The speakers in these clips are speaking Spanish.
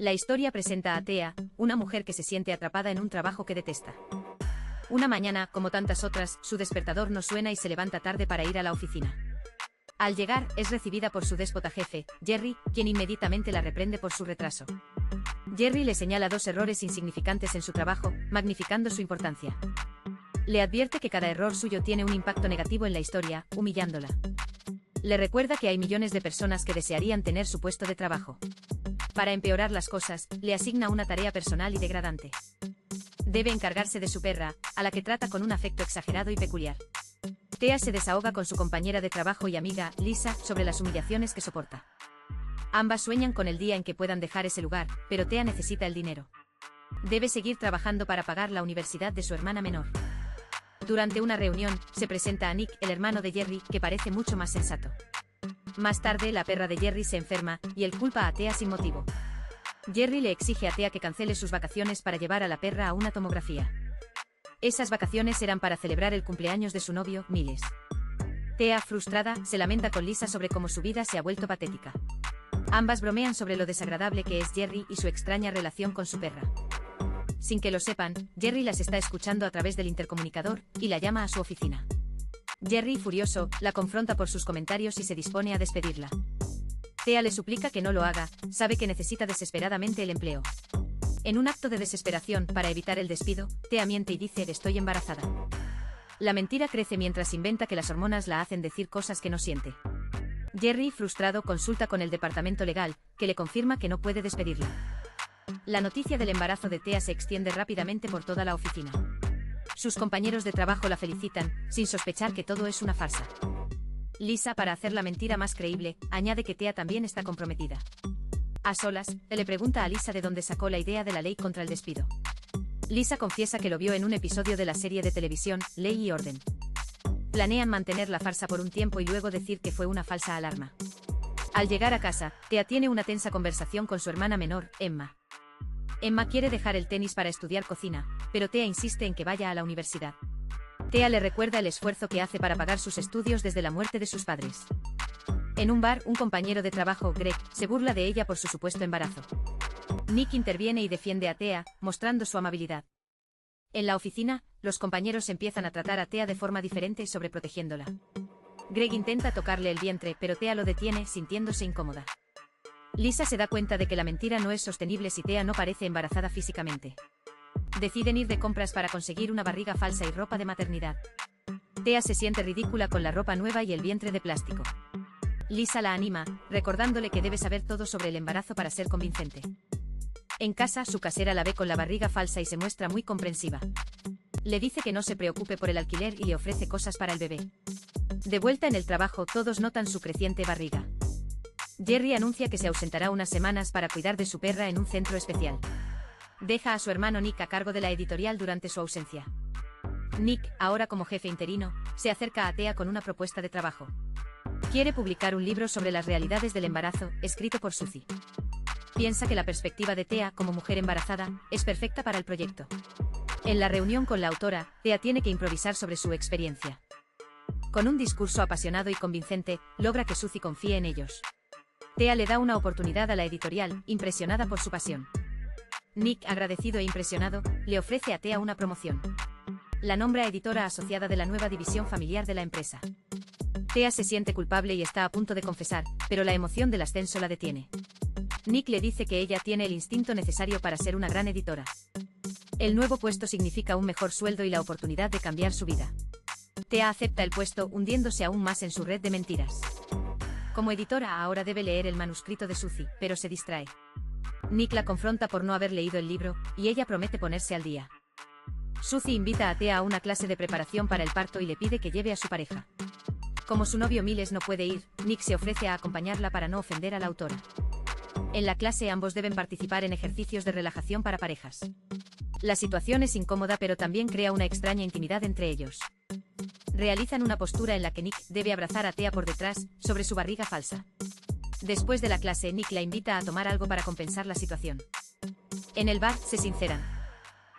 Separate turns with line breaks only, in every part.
La historia presenta a Thea, una mujer que se siente atrapada en un trabajo que detesta. Una mañana, como tantas otras, su despertador no suena y se levanta tarde para ir a la oficina. Al llegar, es recibida por su déspota jefe, Jerry, quien inmediatamente la reprende por su retraso. Jerry le señala 2 errores insignificantes en su trabajo, magnificando su importancia. Le advierte que cada error suyo tiene un impacto negativo en la historia, humillándola. Le recuerda que hay millones de personas que desearían tener su puesto de trabajo. Para empeorar las cosas, le asigna una tarea personal y degradante. Debe encargarse de su perra, a la que trata con un afecto exagerado y peculiar. Thea se desahoga con su compañera de trabajo y amiga, Lisa, sobre las humillaciones que soporta. Ambas sueñan con el día en que puedan dejar ese lugar, pero Thea necesita el dinero. Debe seguir trabajando para pagar la universidad de su hermana menor. Durante una reunión, se presenta a Nick, el hermano de Jerry, que parece mucho más sensato. Más tarde, la perra de Jerry se enferma, y él culpa a Thea sin motivo. Jerry le exige a Thea que cancele sus vacaciones para llevar a la perra a una tomografía. Esas vacaciones eran para celebrar el cumpleaños de su novio, Miles. Thea, frustrada, se lamenta con Lisa sobre cómo su vida se ha vuelto patética. Ambas bromean sobre lo desagradable que es Jerry y su extraña relación con su perra. Sin que lo sepan, Jerry las está escuchando a través del intercomunicador, y la llama a su oficina. Jerry, furioso, la confronta por sus comentarios y se dispone a despedirla. Thea le suplica que no lo haga, sabe que necesita desesperadamente el empleo. En un acto de desesperación, para evitar el despido, Thea miente y dice: estoy embarazada. La mentira crece mientras inventa que las hormonas la hacen decir cosas que no siente. Jerry, frustrado, consulta con el departamento legal, que le confirma que no puede despedirla. La noticia del embarazo de Thea se extiende rápidamente por toda la oficina. Sus compañeros de trabajo la felicitan, sin sospechar que todo es una farsa. Lisa, para hacer la mentira más creíble, añade que Thea también está comprometida. A solas, él le pregunta a Lisa de dónde sacó la idea de la ley contra el despido. Lisa confiesa que lo vio en un episodio de la serie de televisión, Ley y Orden. Planean mantener la farsa por un tiempo y luego decir que fue una falsa alarma. Al llegar a casa, Thea tiene una tensa conversación con su hermana menor, Emma. Emma quiere dejar el tenis para estudiar cocina, pero Thea insiste en que vaya a la universidad. Thea le recuerda el esfuerzo que hace para pagar sus estudios desde la muerte de sus padres. En un bar, un compañero de trabajo, Greg, se burla de ella por su supuesto embarazo. Nick interviene y defiende a Thea, mostrando su amabilidad. En la oficina, los compañeros empiezan a tratar a Thea de forma diferente, sobreprotegiéndola. Greg intenta tocarle el vientre, pero Thea lo detiene, sintiéndose incómoda. Lisa se da cuenta de que la mentira no es sostenible si Thea no parece embarazada físicamente. Deciden ir de compras para conseguir una barriga falsa y ropa de maternidad. Thea se siente ridícula con la ropa nueva y el vientre de plástico. Lisa la anima, recordándole que debe saber todo sobre el embarazo para ser convincente. En casa, su casera la ve con la barriga falsa y se muestra muy comprensiva. Le dice que no se preocupe por el alquiler y le ofrece cosas para el bebé. De vuelta en el trabajo, todos notan su creciente barriga. Jerry anuncia que se ausentará unas semanas para cuidar de su perra en un centro especial. Deja a su hermano Nick a cargo de la editorial durante su ausencia. Nick, ahora como jefe interino, se acerca a Thea con una propuesta de trabajo. Quiere publicar un libro sobre las realidades del embarazo, escrito por Suzy. Piensa que la perspectiva de Thea como mujer embarazada es perfecta para el proyecto. En la reunión con la autora, Thea tiene que improvisar sobre su experiencia. Con un discurso apasionado y convincente, logra que Suzy confíe en ellos. Thea le da una oportunidad a la editorial, impresionada por su pasión. Nick, agradecido e impresionado, le ofrece a Thea una promoción. La nombra editora asociada de la nueva división familiar de la empresa. Thea se siente culpable y está a punto de confesar, pero la emoción del ascenso la detiene. Nick le dice que ella tiene el instinto necesario para ser una gran editora. El nuevo puesto significa un mejor sueldo y la oportunidad de cambiar su vida. Thea acepta el puesto, hundiéndose aún más en su red de mentiras. Como editora ahora debe leer el manuscrito de Suzy, pero se distrae. Nick la confronta por no haber leído el libro, y ella promete ponerse al día. Suzy invita a Thea a una clase de preparación para el parto y le pide que lleve a su pareja. Como su novio Miles no puede ir, Nick se ofrece a acompañarla para no ofender a la autora. En la clase ambos deben participar en ejercicios de relajación para parejas. La situación es incómoda pero también crea una extraña intimidad entre ellos. Realizan una postura en la que Nick debe abrazar a Thea por detrás, sobre su barriga falsa. Después de la clase, Nick la invita a tomar algo para compensar la situación. En el bar, se sinceran.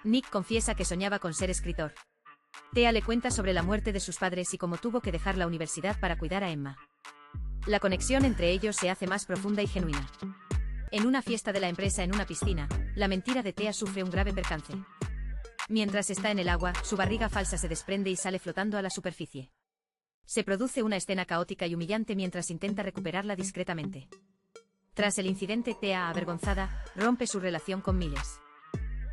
Nick confiesa que soñaba con ser escritor. Thea le cuenta sobre la muerte de sus padres y cómo tuvo que dejar la universidad para cuidar a Emma. La conexión entre ellos se hace más profunda y genuina. En una fiesta de la empresa en una piscina, la mentira de Thea sufre un grave percance. Mientras está en el agua, su barriga falsa se desprende y sale flotando a la superficie. Se produce una escena caótica y humillante mientras intenta recuperarla discretamente. Tras el incidente, Thea, avergonzada, rompe su relación con Miles.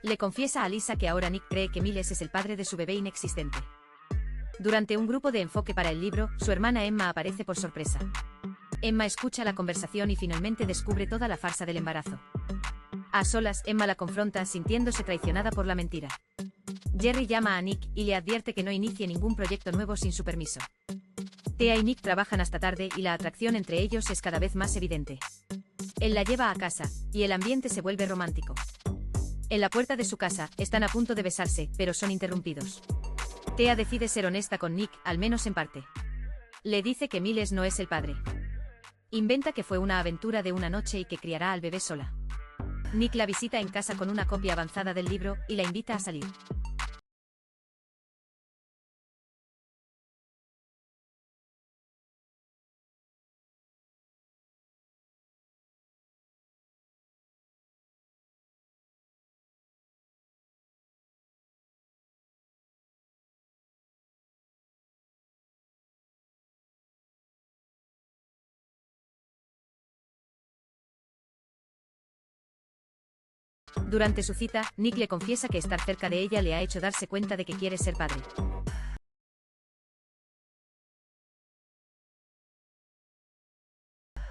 Le confiesa a Lisa que ahora Nick cree que Miles es el padre de su bebé inexistente. Durante un grupo de enfoque para el libro, su hermana Emma aparece por sorpresa. Emma escucha la conversación y finalmente descubre toda la farsa del embarazo. A solas, Emma la confronta, sintiéndose traicionada por la mentira. Jerry llama a Nick y le advierte que no inicie ningún proyecto nuevo sin su permiso. Thea y Nick trabajan hasta tarde y la atracción entre ellos es cada vez más evidente. Él la lleva a casa, y el ambiente se vuelve romántico. En la puerta de su casa, están a punto de besarse, pero son interrumpidos. Thea decide ser honesta con Nick, al menos en parte. Le dice que Miles no es el padre. Inventa que fue una aventura de una noche y que criará al bebé sola. Nick la visita en casa con una copia avanzada del libro y la invita a salir. Durante su cita, Nick le confiesa que estar cerca de ella le ha hecho darse cuenta de que quiere ser padre.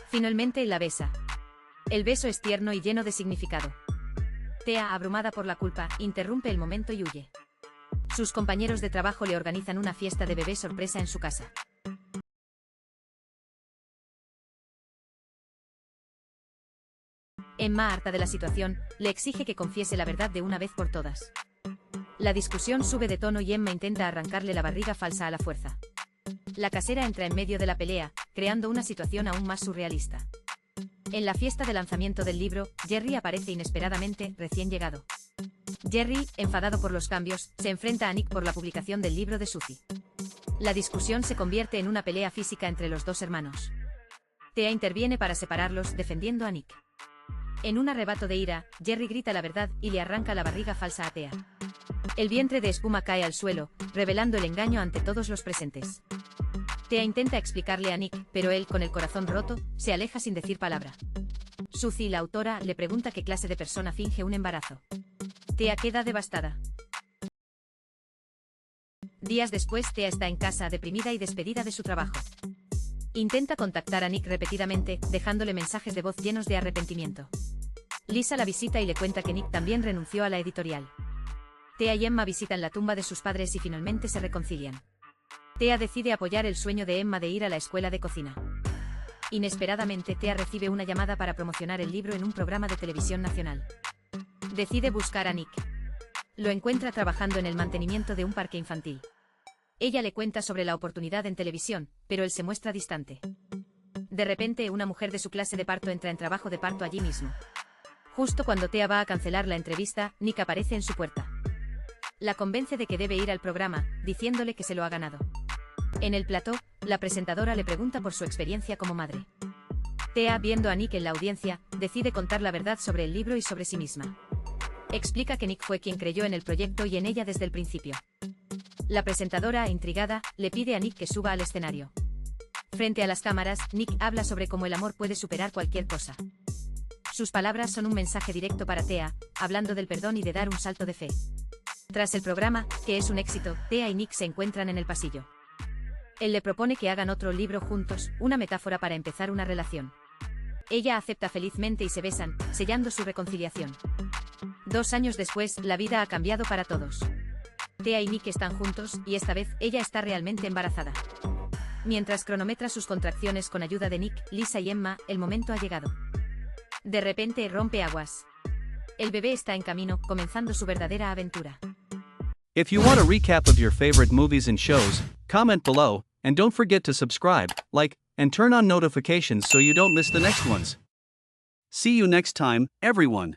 Finalmente la besa. El beso es tierno y lleno de significado. Thea, abrumada por la culpa, interrumpe el momento y huye. Sus compañeros de trabajo le organizan una fiesta de bebé sorpresa en su casa. Emma, harta de la situación, le exige que confiese la verdad de una vez por todas. La discusión sube de tono y Emma intenta arrancarle la barriga falsa a la fuerza. La casera entra en medio de la pelea, creando una situación aún más surrealista. En la fiesta de lanzamiento del libro, Jerry aparece inesperadamente, recién llegado. Jerry, enfadado por los cambios, se enfrenta a Nick por la publicación del libro de Suzy. La discusión se convierte en una pelea física entre los dos hermanos. Thea interviene para separarlos, defendiendo a Nick. En un arrebato de ira, Jerry grita la verdad y le arranca la barriga falsa a Thea. El vientre de espuma cae al suelo, revelando el engaño ante todos los presentes. Thea intenta explicarle a Nick, pero él, con el corazón roto, se aleja sin decir palabra. Suzy, la autora, le pregunta qué clase de persona finge un embarazo. Thea queda devastada. Días después, Thea está en casa, deprimida y despedida de su trabajo. Intenta contactar a Nick repetidamente, dejándole mensajes de voz llenos de arrepentimiento. Lisa la visita y le cuenta que Nick también renunció a la editorial. Thea y Emma visitan la tumba de sus padres y finalmente se reconcilian. Thea decide apoyar el sueño de Emma de ir a la escuela de cocina. Inesperadamente, Thea recibe una llamada para promocionar el libro en un programa de televisión nacional. Decide buscar a Nick. Lo encuentra trabajando en el mantenimiento de un parque infantil. Ella le cuenta sobre la oportunidad en televisión, pero él se muestra distante. De repente, una mujer de su clase de parto entra en trabajo de parto allí mismo. Justo cuando Thea va a cancelar la entrevista, Nick aparece en su puerta. La convence de que debe ir al programa, diciéndole que se lo ha ganado. En el plató, la presentadora le pregunta por su experiencia como madre. Thea, viendo a Nick en la audiencia, decide contar la verdad sobre el libro y sobre sí misma. Explica que Nick fue quien creyó en el proyecto y en ella desde el principio. La presentadora, intrigada, le pide a Nick que suba al escenario. Frente a las cámaras, Nick habla sobre cómo el amor puede superar cualquier cosa. Sus palabras son un mensaje directo para Thea, hablando del perdón y de dar un salto de fe. Tras el programa, que es un éxito, Thea y Nick se encuentran en el pasillo. Él le propone que hagan otro libro juntos, una metáfora para empezar una relación. Ella acepta felizmente y se besan, sellando su reconciliación. 2 años después, la vida ha cambiado para todos. Thea y Nick están juntos, y esta vez, ella está realmente embarazada. Mientras cronometra sus contracciones con ayuda de Nick, Lisa y Emma, el momento ha llegado. De repente rompe aguas. El bebé está en camino, comenzando su verdadera aventura.
If you want a recap of your favorite movies and shows, comment below, and don't forget to subscribe, like, and turn on notifications so you don't miss the next ones. See you next time, everyone.